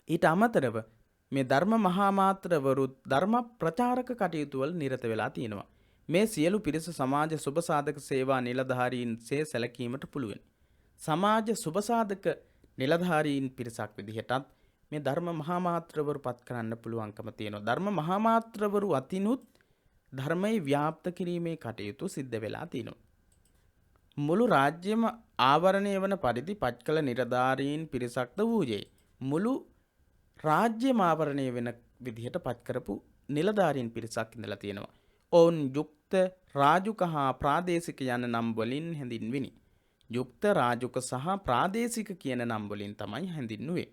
ඊට අමතරව මේ ධර්ම මහා මාත්‍රවරු ධර්ම ප්‍රචාරක කටයුතු වල නිරත වෙලා තියෙනවා. මේ සියලු පිරිස සමාජ සුබසාධක සේවා නිලධාරීන්සේ සැලකීමට පුළුවන්. සමාජ සුබසාධක නිලධාරීන් පිරිසක් විදිහටත් මේ ධර්ම මහා මාත්‍රවරු පත් කරන්න පුළුවන්කම තියෙනවා. ධර්ම මහා මාත්‍රවරු අතිනුත් ධර්මයේ ව්‍යාප්ත කිරීමේ කටයුතු සිද්ධ වෙලා තියෙනවා. මුළු රාජ්‍යම ආවරණය වන පරිදි පත් කළ නිලධාරීන් පිරිසක්ද වූයේ මුළු රාජ්‍යම ආවරණය වෙන විදිහට පත් කරපු නිලධාරීන් පිරිසක් ඉඳලා තියෙනවා. ඔවුන් යුක්ත රාජුක හා ප්‍රාදේශික යන නම් වලින් හැඳින්විනි. යුක්ත රාජුක සහ ප්‍රාදේශික කියන නම් වලින් තමයි හැඳින්වුවේ.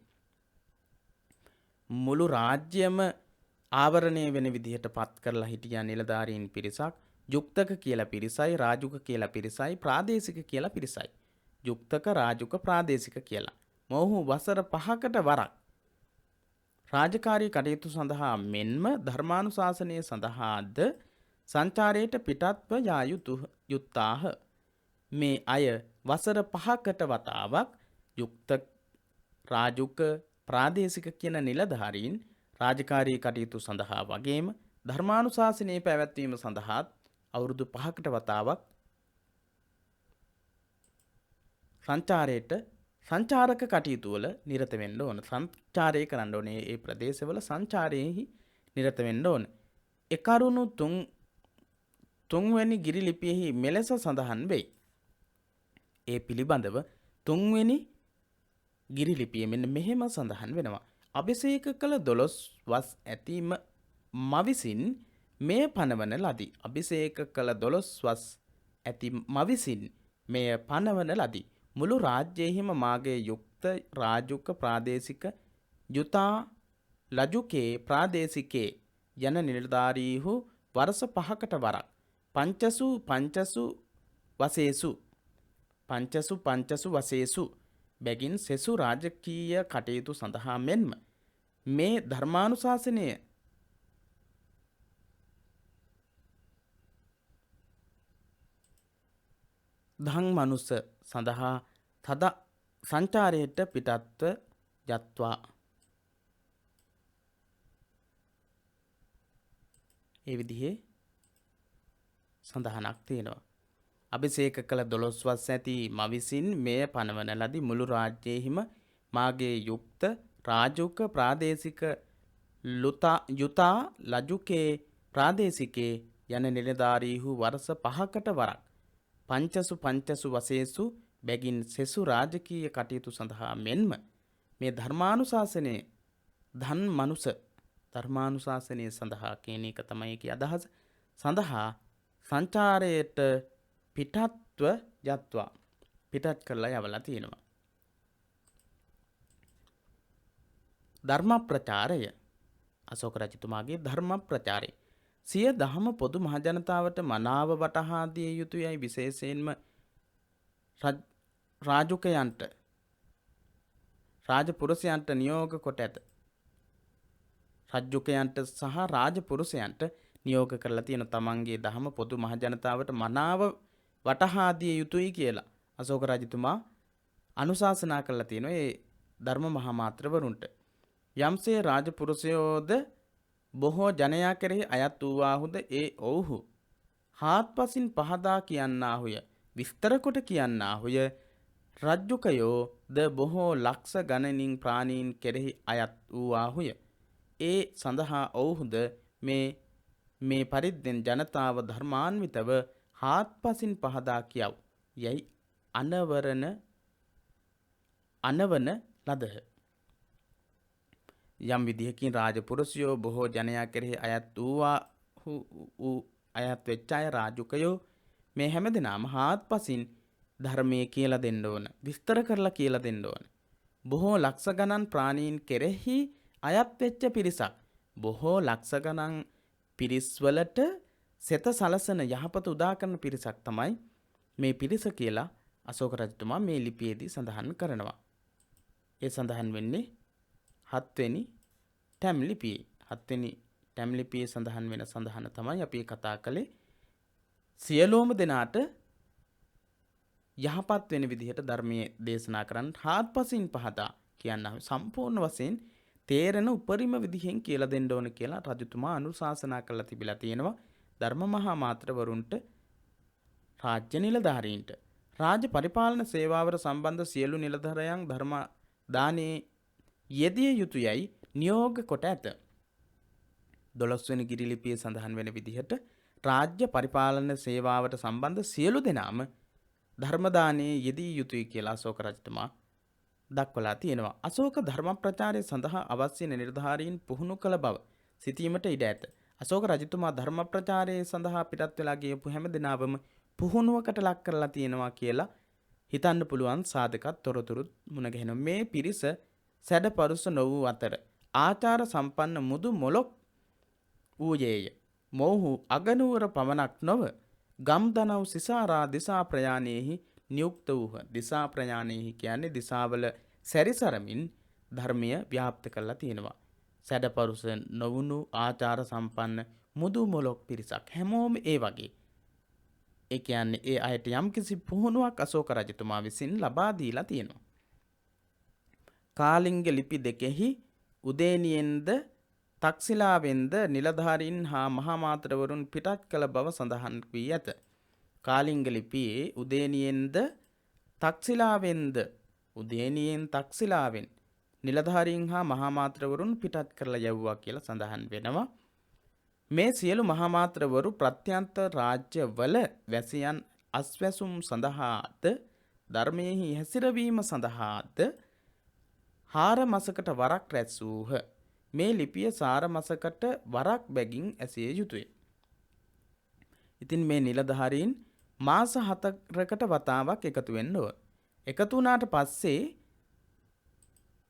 මුළු රාජ්‍යම ආවරණය වෙන විදිහට පත් කරලා හිටිය නිලධාරීන් පිරිසක් යුක්තක කියලා පිරිසයි රාජුක කියලා පිරිසයි ප්‍රාදේශික කියලා පිරිසයි. යුක්තක රාජුක ප්‍රාදේශික කියලා. මොහු වසර 5කට වරක් රාජකාරී කටයුතු සඳහා මෙන්ම ධර්මානුශාසනය සඳහාද සංචාරයට පිටත්ව යා යුත්තාහ. මේ අය වසර 5කට වතාවක් යුක්ත රාජුක ප්‍රාදේශික කියන නිලධාරීන් රාජකාරී කටයුතු සඳහා වගේම ධර්මානුශාසනයේ පැවැත්වීම සඳහාත් අවුරුදු 5කට වතාවක් සංචාරක කටයුතු වල නිරත වෙන්න ඕන. සංචාරය කරන්න ඕනේ. ඒ ප්‍රදේශවල සංචාරයේහි නිරත වෙන්න ඕන. ඒ කරුණු තුන්වැනි ගිරි ලිපියෙහි මෙලෙස සඳහන් වෙයි. ඒ පිළිබඳව තුන්වෙනි ගිරි ලිපියේ මෙන්න මෙහෙම සඳහන් වෙනවා. අභිෂේක කළ 12 වස් ඇතිම මවිසින් මෙය පනවන ලදී. අභිෂේක කළ 12 වස් ඇති මවිසින් මෙය පනවන ලදී. මුළු රාජ්‍යයෙහිම මාගේ යුක්ත රාජුක ප්‍රාදේශික යුතා ලජුකේ ප්‍රාදේශිකේ යන නිලධාරීහු වර්ෂ 5කට වරක් පංචසු වසේසු බැගින් සෙසු රාජකීය කටයුතු සඳහා මෙන්ම මේ ධර්මානුශාසනය දහං මනුස්ස සඳහා තද සංචාරයට පිටත්ව යත්වා. ඒ විදිහේ සඳහනක් තියෙනවා. අභිෂේක කළ 12 වස් ඇති මවිසින් මෙය පනවන ලදී. මුළු රාජ්‍යයෙහිම මාගේ යුක්ත රාජුක ප්‍රාදේශික යුතා ලජුකේ ප්‍රාදේශිකේ යන නිලධාරීහු වර්ෂ 5කට වරක් පංචසු වසේසු බැගින් සෙසු රාජකීය කටයුතු සඳහා මෙන්ම මේ ධර්මානුශාසනය සඳහා කියන එක තමයි ඒකේ අදහස. සඳහා සංචාරයට පිටත්ව යත්වා. පිටත් කරලා යවලා තියෙනවා. ධර්ම ප්‍රචාරය. අශෝක රජතුමාගේ ධර්ම ප්‍රචාරය. සිය දහම පොදු මහජනතාවට මනාව වටහා දිය යුතුයයි විශේෂයෙන්ම රාජුකයන්ට රාජපුරුෂයන්ට නියෝග කොට ඇත. රජුකයන්ට සහ රාජපුරුෂයන්ට නියෝග කරලා තියෙන තමන්ගේ දහම පොදු මහජනතාවට මනාව වටහා දිය යුතුයි කියලා අශෝක රජතුමා අනුශාසනා කරලා තියෙනවා ඒ ධර්ම මහා මාත්‍රවරුන්ට. යම්සේ රාජපුරුෂයෝද බොහෝ ජනයා කෙරෙහි අයත් වූවාහුද ඒ ඔව්හු හාත්පසින් පහදා කියන්නාහුය. විස්තර කොට කියන්නාහුය. රජ්ජුකයෝ ද බොහෝ ලක්ෂ ගණනින් ප්‍රාණීන් කෙරෙහි අයත් වූවාහුය. ඒ සඳහා ඔව්හුද මේ පරිද්දෙන් ජනතාව ධර්මාන්විතව හාත්පසින් පහදා කියව් යැයි අනවන ලදහ. යම් විදිහකින් රාජපුරුෂයෝ බොහෝ ජනයා කෙරෙහි අයත් වෙච්ච අය රාජුකයෝ මේ හැමදෙනාම හාත්පසින් ධර්මයේ කියලා දෙන්න ඕන. විස්තර කරලා කියලා දෙන්න ඕන. බොහෝ ලක්ෂ ගණන් ප්‍රාණීන් කෙරෙහි අයත් වෙච්ච පිරිසක්. බොහෝ ලක්ෂ ගණන් පිරිස්වලට සෙත සලසන යහපත උදා කරන පිරිසක් තමයි මේ පිරිස කියලා අශෝක රජතුමා මේ ලිපියේදී සඳහන් කරනවා. ඒ සඳහන් වෙන්නේ 7 වෙනි ටැම් ලිපියේ. 7 වෙනි ටැම් ලිපියේ සඳහන් වෙන සඳහන තමයි අපි කතා කළේ. සියලුම දෙනාට යහපත් වෙන විදිහට ධර්මයේ දේශනා කරන්න හාත්පසින් පහදා කියනවා. සම්පූර්ණ වශයෙන් තේරෙන උපරිම විදිහෙන් කියලා දෙන්න ඕන කියලා රජතුමා අනුශාසනා කරලා තිබිලා තියෙනවා. ධර්ම මහා මාත්‍රවරුන්ට රාජ්‍ය නිලධාරීන්ට රාජ්‍ය පරිපාලන සේවාවට සම්බන්ධ සියලු නිලධාරයන් ධර්ම දානයේ යෙදිය යුතුයයි නියෝග කොට ඇත. 12 වෙනි ගිරි ලිපියේ සඳහන් වෙන විදිහට රාජ්‍ය පරිපාලන සේවාවට සම්බන්ධ සියලු දෙනාම ධර්ම දානයේ යෙදිය යුතුයි කියලා අශෝක රජතුමා දක්වලා තියෙනවා. අශෝක ධර්ම ප්‍රචාරය සඳහා අවශ්‍ය නිලධාරීන් පුහුණු කළ බව සිතීමට ඉඩ ඇත. අශෝක රජතුමා ධර්ම ප්‍රචාරයේ සඳහා පිටත් වෙලා ගියපු හැම දිනවම පුහුණුවකට ලක් කරලා තියෙනවා කියලා හිතන්න පුළුවන් සාධකත් තොරතුරු මුණ ගැහෙනවා. මේ පිරිස සැඩපරුස නො වූ අතර ආචාර සම්පන්න මුදු මොලොක් වූයේය. මොහු අගනුවර පමණක් නොව ගම්දනව් සිසාරා දිසා ප්‍රයාණයෙහි නියුක්ත වූහ. දිසා ප්‍රයාණයෙහි කියන්නේ දිසාවල සැරිසරමින් ධර්මය ව්‍යාප්ත කරලා තියෙනවා. සැඩපරුස නොවුණු ආචාර සම්පන්න මුදු මොලොක් පිරිසක් හැමෝම ඒ වගේ. ඒ කියන්නේ ඒ අයට යම්කිසි පුහුණුවක් අශෝක රජතුමා විසින් ලබා දීලා තියෙනවා. කාලිංග ලිපි දෙකෙහි උදේනියෙන්ද තක්ෂිලාවෙන්ද නිලධාරීන් හා මහාමාත්‍රවරුන් පිටත් කළ බව සඳහන් වී ඇත. කාලිංග ලිපියේ උදේනියෙන්ද තක්ෂිලාවෙන්ද උදේනියෙන් තක්ෂිලාවෙන් නිලධාරීන් හා මහාමාත්‍රවරුන් පිටත් කරලා යවුවා කියලා සඳහන් වෙනවා. මේ සියලු මහාමාත්‍රවරු ප්‍රත්‍යන්ත රාජ්‍යවල වැසියන් අස්වැසුම් සඳහාද ධර්මයෙහි හැසිරවීම සඳහාද 4 මාසකට වරක් රැස් වූහ. මේ ලිපිය සාර මාසකට වරක් බැගින් ඇසිය යුතුය. ඉතින් මේ නිලධාරීන් මාස 4කට වතාවක් එකතු වෙන්න ඕන. එකතු වුණාට පස්සේ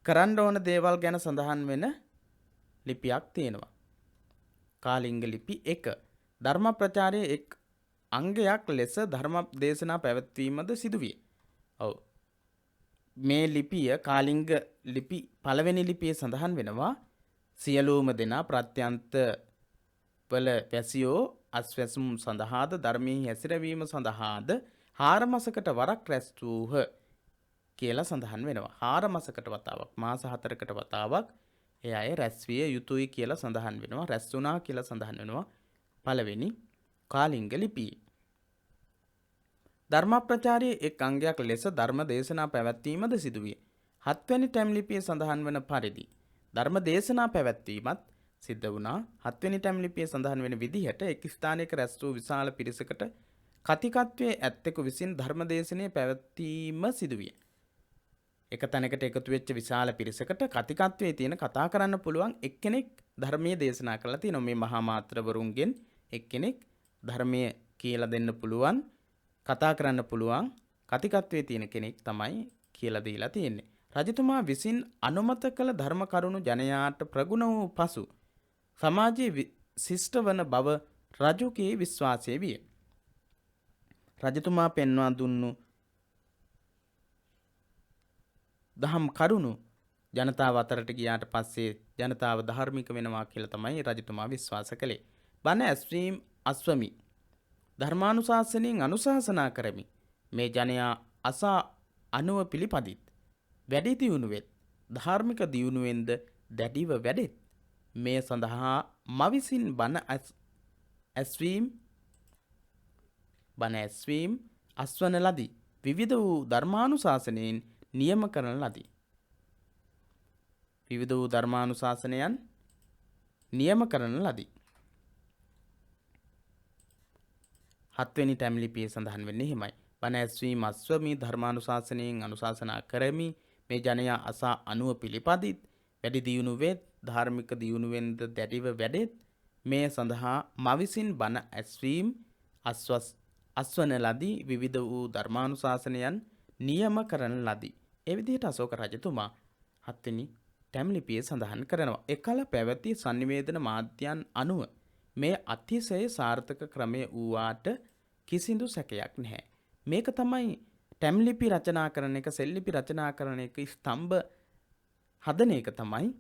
කරන්න ඕන දේවල් ගැන සඳහන් වෙන ලිපියක් තියෙනවා. කාලිංග ලිපි 1 ධර්ම ප්‍රචාරයේ එක් අංගයක් ලෙස ධර්ම දේශනා පැවැත්වීමද සිදුවිය. ඔව්. මේ ලිපිය කාලිංග ලිපි පළවෙනි ලිපියේ සඳහන් වෙනවා සියලුම දෙනා ප්‍රත්‍යන්ත වල වැසියෝ අස්වැසුම් සඳහාද ධර්මයේ හැසිරවීම සඳහාද 4 මාසකට වරක් රැස් වූහ කියලා සඳහන් වෙනවා. 4 මාසකට වතාවක් මාස 4කට වතාවක් ඒ අය රැස් විය යුතුයි කියලා සඳහන් වෙනවා. රැස් වුණා කියලා සඳහන් වෙනවා පළවෙනි කාලිංග ලිපියේ. ධර්ම ප්‍රචාරයේ එක් අංගයක් ලෙස ධර්ම දේශනා පැවැත්වීමද සිදුවිය. 7 වෙනි ටැම් ලිපියේ සඳහන් වන පරිදි ධර්ම දේශනා පැවැත්වීමත් සිද්ධ වුණා. 7 වෙනි ටැම් ලිපියේ සඳහන් වෙන විදිහට එක් ස්ථානයක රැස් වූ විශාල පිරිසකට කතිකත්වයේ ඇත්තෙකු විසින් ධර්ම දේශනය පැවැත්වීම සිදුවිය. එක තැනකට එකතු වෙච්ච විශාල පිරිසකට කතිකත්වයේ තියෙන කතා කරන්න පුළුවන් එක්කෙනෙක් ධර්මයේ දේශනා කරලා තියෙනවා. මේ මහා මාත්‍රවරුන්ගෙන් එක්කෙනෙක් ධර්මයේ කියලා දෙන්න පුළුවන්, කතා කරන්න පුළුවන් කතිකත්වයේ තියෙන කෙනෙක් තමයි කියලා දීලා තියෙන්නේ. රජතුමා විසින් අනුමත කළ ධර්ම කරුණු ජනයාට ප්‍රගුණ වූ පසු සමාජයේ ශිෂ්ට වන බව රජුගේ විශ්වාසය විය. රජතුමා පෙන්වා දුන්නු දහම් කරුණු ජනතාව අතරට ගියාට පස්සේ ජනතාව ධාර්මික වෙනවා කියලා තමයි රජතුමා විශ්වාස කළේ. බණ ඇස්වීම අස්වමි. ධර්මානුශාසනයෙන් අනුශාසනා කරමි. මේ ජනයා අසා අනුව පිළිපදිත්. වැඩි දියුණු වෙත්. ධාර්මික දියුණුවෙන්ද දැඩිව වැඩෙත්. මේ සඳහා මවිසින් බණ ඇස්වීම අස්වන ලදී. විවිධ වූ ධර්මානුශාසනයෙන් නියම කරන ලදී. විවිධ වූ ධර්මානුශාසනයන් නියම කරන ලදී. 7 වෙනි ටැම් ලිපියේ සඳහන් වෙන්නේ එහෙමයි. බණ ඇස්වීම අස්වමි ධර්මානුශාසනයෙන් අනුශාසනා කරමි. මේ ජනයා අසා අනුව පිළිපදිත්. වැඩි දියුණු වෙත්. ධාර්මික දියුණුවෙන්ද දැඩිව වැඩෙත්. මේ සඳහා මවිසින් බණ ඇස්වීම අස්වන ලදී. විවිධ වූ ධර්මානුශාසනයන් නියම කරන ලදී. ඒ විදිහට අශෝක රජතුමා 7 වෙනි ටැම් ලිපියේ සඳහන් කරනවා. එකල පැවති sannivedana මාධ්‍යයන් අනුව මේ අතිශය සාර්ථක ක්‍රමය වූවාට කිසිදු සැකයක් නැහැ. මේක තමයි ටැම් ලිපි රචනා කරන එක, සෙල් ලිපි රචනා කරන එක, ස්තම්භ හදන එක තමයි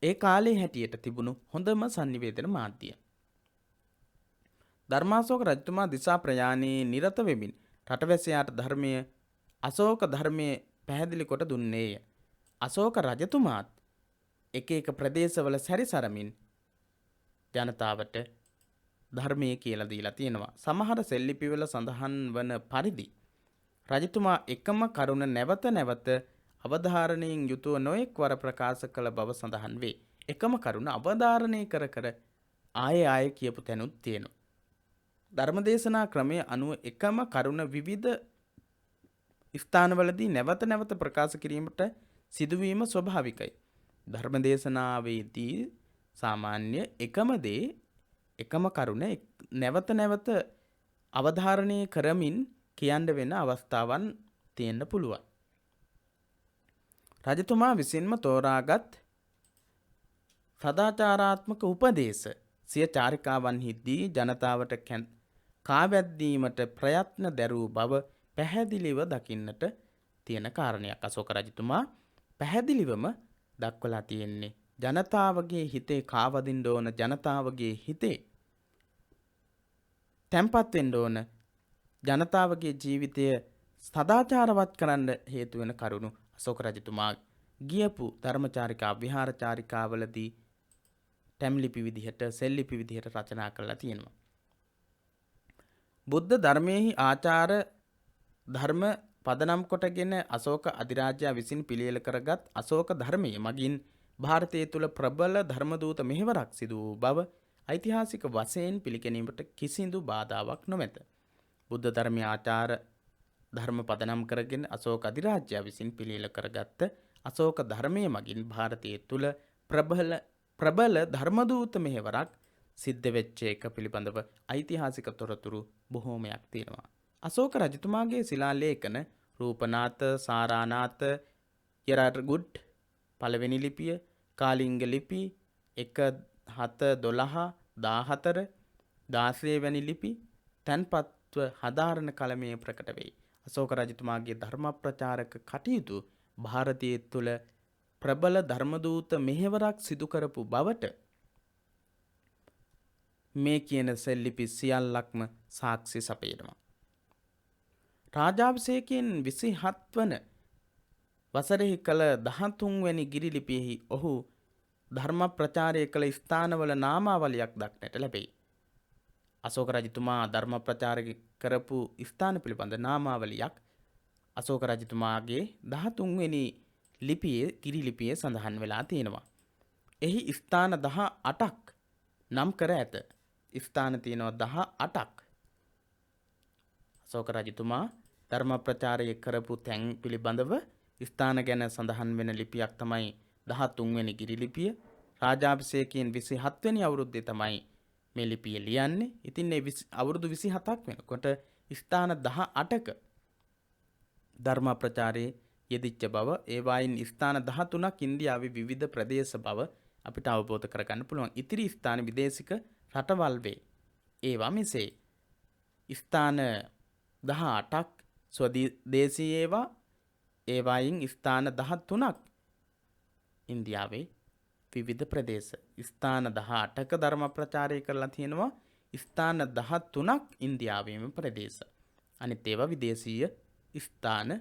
ඒ කාලේ හැටියට තිබුණු හොඳම sannivedana මාධ්‍යය. ධර්මාශෝක රජතුමා දිසා ප්‍රයාණයේ නිරත වෙමින් රටවැසියාට ධර්මයේ අශෝක ධර්මයේ පැහැදිලි කොට දුන්නේය. අශෝක රජතුමාත් එක එක ප්‍රදේශවල සැරිසරමින් ජනතාවට ධර්මයේ කියලා දීලා තියෙනවා. සමහර සෙල්ලිපිවල සඳහන් වන පරිදි රජතුමා එකම කරුණ නැවත නැවත අවධාරණයෙන් යුතුව නොඑක් වර ප්‍රකාශ කළ බව සඳහන් වේ. එකම කරුණ අවධාරණය කර කර ආයෙ කියපු තැනුත් තියෙනවා. ධර්මදේශනා ක්‍රමයේ අනුව එකම කරුණ විවිධ ස්ථානවලදී නැවත නැවත ප්‍රකාශ කිරීමට සිදුවීම ස්වභාවිකයි. ධර්මදේශනාවේදී සාමාන්‍ය එකම දේ එකම කරුණ නැවත නැවත අවධාරණය කරමින් කියන්න වෙන අවස්ථාවන් තියෙන්න පුළුවන්. රජතුමා විසින්ම තෝරාගත් සදාචාරාත්මක උපදේශ සිය චාරිකාවන්හිදී ජනතාවට කාවැද්දීමට ප්‍රයත්න දැරූ බව පැහැදිලිව දකින්නට තියෙන කාරණයක්. අශෝක රජතුමා පැහැදිලිවම දක්වලා තියෙන්නේ ජනතාවගේ හිතේ කාවදින්න ඕන, ජනතාවගේ හිතේ තැම්පත් වෙන්න ඕන, ජනතාවගේ ජීවිතය සදාචාරවත් කරන්න හේතු වෙන කරුණු අශෝක රජතුමා ගියපු ධර්මචාරිකා විහාරචාරිකාවලදී ටැම්ලිපි විදිහට සෙල්ලිපි විදිහට රචනා කරලා තියෙනවා. බුද්ධ ධර්මයේහි ආචාර ධර්ම පදනම් කොටගෙන අශෝක අධිරාජයා විසින් පිළියෙල කරගත් අශෝක ධර්මයේ මගින් ಭಾರತයේ තුල ප්‍රබල ධර්මදූත මෙහෙවරක් සිදු වූ බව ඓතිහාසික වශයෙන් පිළිගැනීමට කිසිදු බාධාවක් නොමැත. බුද්ධ ධර්මයේ ආචාර ධර්ම පදනම් කරගෙන අශෝක අධිරාජයා විසින් පිළියෙල කරගත් අශෝක ධර්මයේ මගින් ಭಾರತයේ තුල ප්‍රබල ධර්මදූත මෙහෙවරක් සිද්ධ වෙච්ච එක පිළිබඳව ඓතිහාසික තොරතුරු බොහෝමයක් තියෙනවා. අශෝක රජතුමාගේ ශිලා ලේඛන රූපනාථ, සාරානාථ, යරාර්ගුඩ් පළවෙනි ලිපිය, කාලිංග ලිපි 1, 7, 12, 14, 16 වැනි ලිපි තැන්පත්ව හදාරන කලමේ ප්‍රකට වෙයි. අශෝක රජතුමාගේ ධර්ම ප්‍රචාරක කටයුතු ಭಾರತයේ තුල ප්‍රබල ධර්මදූත මෙහෙවරක් සිදු කරපු බවට මේ කියන සෙල්ලිපි සියල්ලක්ම සාක්ෂි සපයනවා. රාජාභිෂේකයෙන් 27 වන වසරෙහි කළ 13 වැනි ගිරිලිපියෙහි ඔහු ධර්ම ප්‍රචාරය කළ ස්ථානවල නාමාවලියක් දක්නට ලැබේ. අශෝක රජතුමා ධර්ම ප්‍රචාරය කරපු ස්ථාන පිළිබඳ නාමාවලියක් අශෝක රජතුමාගේ 13 වෙනි ලිපියේ ගිරිලිපියේ සඳහන් වෙලා තියෙනවා. එහි ස්ථාන 18ක් නම් කර ඇත. ස්ථාන තියෙනවා 18ක්. අශෝක රජතුමා ධර්ම ප්‍රචාරය කරපු තැන් පිළිබඳව ස්ථාන ගැන සඳහන් වෙන ලිපියක් තමයි 13 වෙනි ගිරිලිපිය. රාජාභිෂේකයෙන් 27 වෙනි අවුරුද්දේ තමයි මේ ලිපිය ලියන්නේ. ඉතින් මේ අවුරුදු 27ක් වෙනකොට ස්ථාන 18ක ධර්ම ප්‍රචාරයේ යෙදිච්ච බව, ඒ වයින් ස්ථාන 13ක් ඉන්දියාවේ විවිධ ප්‍රදේශ බව අපිට අවබෝධ කරගන්න පුළුවන්. ඉතිරි ස්ථාන විදේශික රටවල් වේ. ඒවා මෙසේ ස්ථාන 18ක් ස්වදේශීය ඒවා, ඒ වයින් ස්ථාන 13ක් ඉන්දියාවේ විවිධ ප්‍රදේශ. ස්ථාන 18ක ධර්ම ප්‍රචාරය කරලා තියෙනවා. ස්ථාන 13ක් ඉන්දියාවේම ප්‍රදේශ. අනිත් ඒවා විදේශීය ස්ථාන.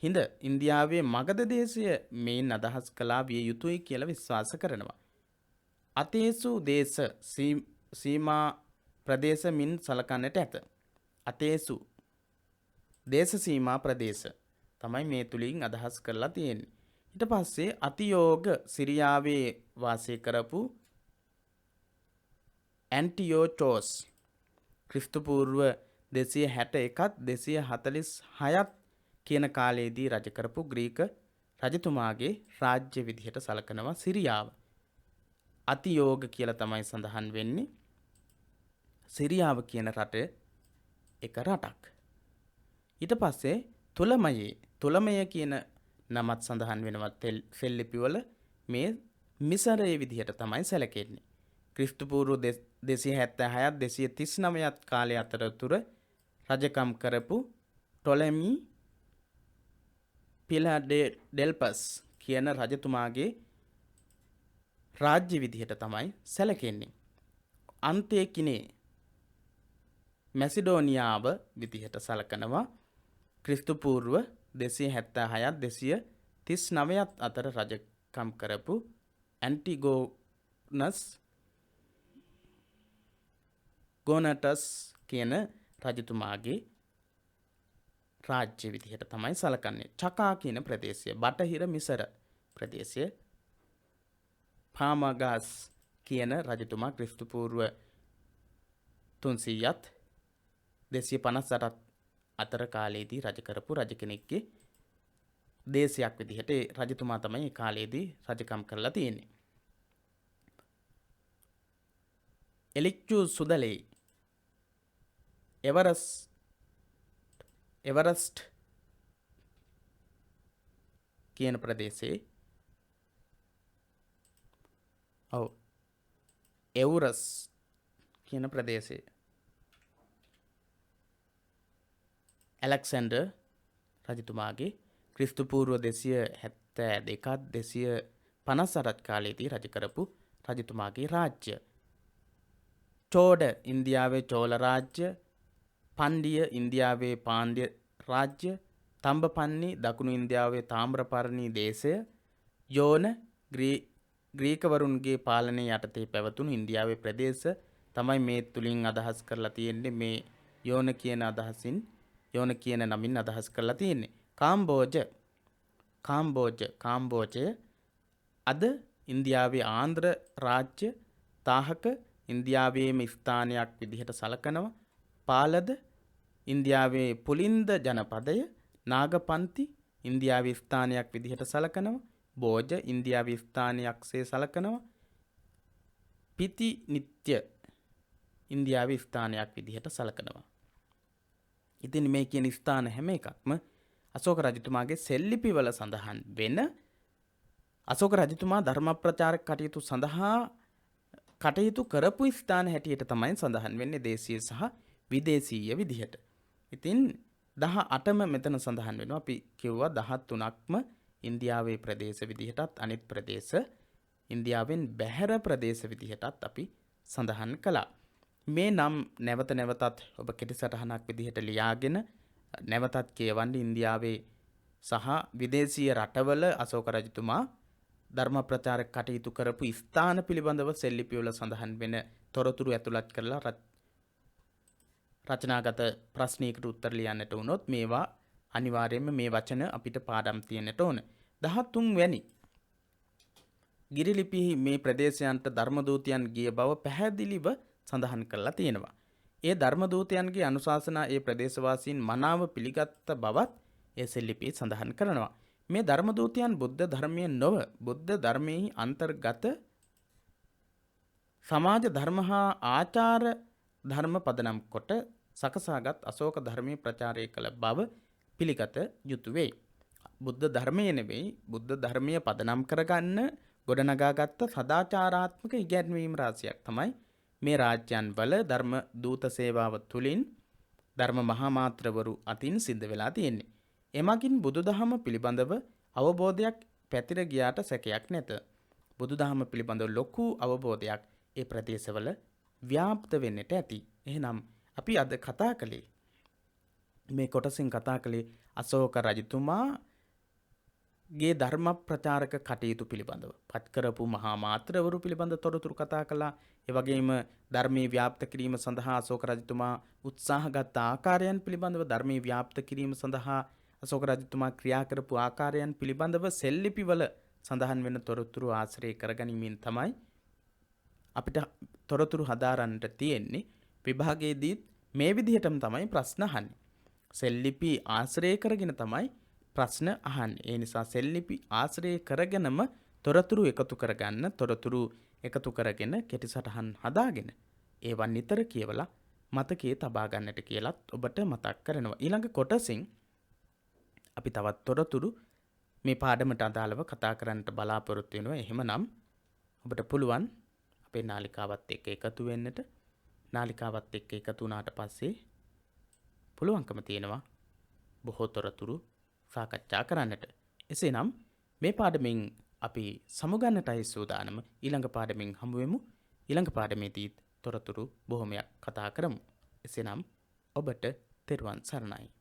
හිඳ ඉන්දියාවේ මගධ දේශය මේන් අදහස් කළා විය යුතුයි කියලා විශ්වාස කරනවා. අතේසු දේශ සීමා ප්‍රදේශ මින් සලකන්නට ඇත. අතේසු දේශ සීමා ප්‍රදේශ තමයි මේ තුලින් අදහස් කරලා තියෙන්නේ. ඊට පස්සේ අතියෝග සිරියාවේ වාසය කරපු ඇන්ටියෝචෝස් ක්‍රිස්තු පූර්ව 261ත් 246ත් කියන කාලයේදී රජ කරපු ග්‍රීක රජතුමාගේ රාජ්‍ය විදිහට සලකනවා සිරියාව. අතියෝග කියලා තමයි සඳහන් වෙන්නේ. සිරියාව කියන රට එක රටක්. ඊට පස්සේ තුලමය කියන නමත් සඳහන් වෙනවා සෙල්ලිපිවල. මේ මිසරයේ විදිහට තමයි සැලකෙන්නේ. ක්‍රිස්තු පූර්ව 276ත් 239ත් කාලය අතරතුර රජකම් කරපු ටොලෙමි පිලාඩෙල්පස් කියන රජතුමාගේ රාජ්‍ය විදිහට තමයි සැලකෙන්නේ. අන්තේකිනේ මැසිඩෝනියාව විදිහට සලකනවා. ක්‍රිස්තු පූර්ව 276ත් 239ත් අතර රජකම් කරපු ගෝනටස් කියන රජතුමාගේ රාජ්‍ය විදිහට තමයි සලකන්නේ. චකා කියන ප්‍රදේශය, බටහිර මිසර ප්‍රදේශය. පාමගාස් කියන රජතුමා ක්‍රිස්තු පූර්ව 300ත් 258ත් අතර කාලයේදී රජ කරපු රජ කෙනෙක්ගේ දේශයක් විදිහට රජතුමා තමයි ඒ කාලයේදී රජකම් කරලා තියෙන්නේ. එලිච්චු සුදලේ එවරස්ට් කියන ප්‍රදේශයේ එවුරස් කියන ප්‍රදේශයේ ඇලෙක්සැන්ඩර් රජතුමාගේ ක්‍රිස්තු පූර්ව 272ත් 258ත් කාලයේදී රජ කරපු රජතුමාගේ රාජ්‍ය. චෝඩ ඉන්දියාවේ චෝල රාජ්‍ය, පණ්ඩිය ඉන්දියාවේ පාණ්ඩ්‍ය රාජ්‍ය, තම්බපන්නි දකුණු ඉන්දියාවේ තාම්‍රපර්ණී දේශය, යෝන ග්‍රීකවරුන්ගේ පාලනය යටතේ පැවතුණු ඉන්දියාවේ ප්‍රදේශ තමයි මේ තුලින් අදහස් කරලා තියෙන්නේ. මේ යෝන කියන අදහසින් යෝන කියන නමින් අදහස් කරලා තියෙන්නේ. කාම්බෝජය අද ඉන්දියාවේ ආන්ධ්‍ර රාජ්‍ය 10ක ඉන්දියාවේම ස්ථානයක් විදිහට සලකනවා. පාලද ඉන්දියාවේ පුලින්ද ජනපදය, නාගපන්ති ඉන්දියාවේ ස්ථානයක් විදිහට සලකනවා. බෝජ ඉන්දියාවේ ස්ථානයක්සේ සලකනවා. පිති නිත්‍ය ඉන්දියාවේ ස්ථානයක් විදිහට සලකනවා. ඉතින් මේ කියන ස්ථාන හැම එකක්ම අශෝක රජතුමාගේ සෙල්ලිපිවල සඳහන් වෙන අශෝක රජතුමා ධර්ම ප්‍රචාරක කටයුතු සඳහා කටයුතු කරපු ස්ථාන හැටියට තමයි සඳහන් වෙන්නේ දේශීය සහ විදේශීය විදිහට. ඉතින් 18ම මෙතන සඳහන් වෙනවා. අපි කිව්වා 13ක්ම ඉන්දියාවේ ප්‍රදේශ විදිහටත් අනිත් ප්‍රදේශ ඉන්දියාවෙන් බැහැර ප්‍රදේශ විදිහටත් අපි සඳහන් කළා. මේ නම් නැවත නැවතත් ඔබ කෙටි සටහනක් විදිහට ලියාගෙන නැවතත් කියවන්නේ ඉන්දියාවේ සහ විදේශීය රටවල අශෝක රජතුමා ධර්ම ප්‍රචාරක කටයුතු කරපු ස්ථාන පිළිබඳව සෙල්ලිපිවල සඳහන් වෙන තොරතුරු ඇතුළත් කරලා රචනාගත ප්‍රශ්නයකට උත්තර ලියන්නට වුණොත් මේවා අනිවාර්යයෙන්ම මේ වචන අපිට පාඩම් තියෙන්නට ඕන. 13 වැනි ගිරිලිපිහි මේ ප්‍රදේශයන්ට ධර්මදූතයන් ගිය බව පැහැදිලිව සඳහන් කරලා තියෙනවා. ඒ ධර්මදූතයන්ගේ අනුශාසනා ඒ ප්‍රදේශවාසීන් මනාව පිළිගත් බවත් ඒ සෙල්ලිපියේ සඳහන් කරනවා. මේ ධර්මදූතයන් බුද්ධ ධර්මයේ නොව බුද්ධ ධර්මයේ අන්තර්ගත සමාජ ධර්ම හා ආචාර ධර්ම පදනම් කොට සකසාගත් අශෝක ධර්මයේ ප්‍රචාරය කළ බව පිළිගත යුතු වෙයි. බුද්ධ ධර්මයේ නෙවෙයි බුද්ධ ධර්මයේ පදනම් කරගන්න ගොඩනගාගත්ත සදාචාරාත්මක ඉගැන්වීම් රාශියක් තමයි මේ රාජ්‍යයන් වල ධර්ම දූත සේවාව තුළින් ධර්ම මහා මාත්‍රවරු අතින් සිද්ධ වෙලා තියෙන්නේ. එමගින් බුදුදහම පිළිබඳව අවබෝධයක් පැතිර ගියාට සැකයක් නැත. බුදුදහම පිළිබඳව ලොකු අවබෝධයක් ඒ ප්‍රදේශවල ව්‍යාප්ත වෙන්නට ඇති. එහෙනම් අපි අද කතා කළේ මේ කොටසින් කතා කළේ අශෝක රජතුමාගේ ධර්ම ප්‍රචාරක කටයුතු පිළිබඳව. පත් කරපු මහා මාත්‍රවරු පිළිබඳ තොරතුරු කතා කළා. ඒ වගේම ධර්මයේ ව්‍යාප්ත කිරීම සඳහා අශෝක රජතුමා උත්සාහගත් ආකාරයන් පිළිබඳව ධර්මයේ ව්‍යාප්ත කිරීම සඳහා අශෝක රජතුමා ක්‍රියා කරපු ආකාරයන් පිළිබඳව සෙල්ලිපිවල සඳහන් වෙන තොරතුරු ආශ්‍රය කරගනිමින් තමයි අපිට තොරතුරු හදාරන්නට තියෙන්නේ. විභාගයේදීත් මේ විදිහටම තමයි ප්‍රශ්න අහන්නේ. සෙල්ලිපි ආශ්‍රය කරගෙන තමයි ප්‍රශ්න අහන්නේ. ඒ නිසා සෙල්ලිපි ආශ්‍රය කරගෙනම තොරතුරු එකතු කරගන්න, තොරතුරු එකතු කරගෙන කෙටි සටහන් හදාගෙන ඒවා නිතර කියවලා මතකයේ තබා ගන්නට කියලත් ඔබට මතක් කරනවා. ඊළඟ කොටසින් අපි තවත් තොරතුරු මේ පාඩමට අදාළව කතා කරන්නට බලාපොරොත්තු වෙනවා. එහෙමනම් ඔබට පුළුවන් අපේ නාලිකාවත් එක්ක එකතු වෙන්නට. නාලිකාවත් එක්ක එකතු වුණාට පස්සේ පුළුවන්කම තියෙනවා බොහෝ තොරතුරු සාකච්ඡා කරන්නට. එසේනම් මේ පාඩමෙන් අපි සමුගන්නටයි සූදානම. ඊළඟ පාඩමෙන් හමු වෙමු. ඊළඟ පාඩමේදීත් තොරතුරු බොහොමයක් කතා කරමු. එසේනම් ඔබට තෙරුවන් සරණයි.